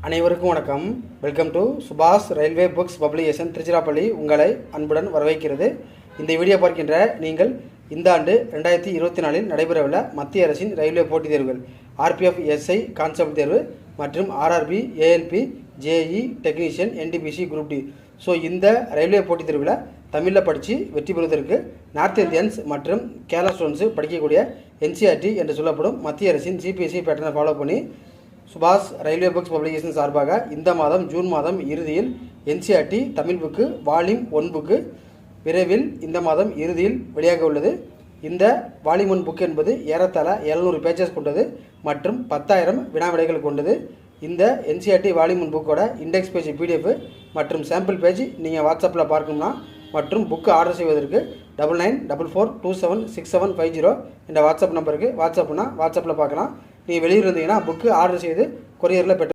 அனைவருக்கும் வணக்கம். Welcome to சுபாஷ் ரயில்வே புக்ஸ் பப்ளிகேஷன் திருச்சிராப்பள்ளி உங்களை அன்புடன் வரவேற்கிறது. இந்த வீடியோ பார்க்கின்ற நீங்கள் இந்த ஆண்டு 2024 நடைபெறவுள்ள மத்திய அரசின் ரயில்வே போட்டித் தேர்வுகள் RPF SI கான்செப்ட் தேர்வு மற்றும் RRB ALP JE technician NTPC group D. So இந்த ரயில்வே போட்டித் தேர்வில் தமிழில் படித்து வெற்றி பெறுவதற்கு நார்த் இந்தியன்ஸ் மற்றும் கேரளா ஸ்டூடெண்ட்ஸு படிக்கக்கூடிய NCERT என்று சொல்லப்படும் மத்திய அரசின் CPSE பேட்டர்னை ஃபாலோ பண்ணி சுபாஷ் ரயில்வே புக்ஸ் பப்ளிகேஷன் சார்பாக இந்த மாதம் ஜூன் மாதம் இறுதியில் NCERT Tamil book volume 1 book விரைவில் இந்த மாதம் இறுதியில் வெளியாக உள்ளது. இந்த வால்யூம் 1 புக் என்பது ஏறத்தாழ 700 பேஜஸ் கொண்டது மற்றும் 10,000 வினாவிடைகள் கொண்டது. இந்த NCERT வால்யூம் 1 புக்கோட இண்டெக்ஸ் பேஜ் PDF மற்றும் சாம்பிள் பேஜ் நீங்கள் வாட்ஸ்அப்பில் பார்க்கணும்னா மற்றும் புக்கு ஆர்டர் செய்வதற்கு 9944276750 என்ற வாட்ஸ்அப் நம்பருக்கு வாட்ஸ்அப்னா வாட்ஸ்அப்பில் பார்க்கலாம். நீங்கள் வெளியூர் இருந்தீங்கன்னா புக்கு ஆர்டர் செய்து கொரியரில் பெற்று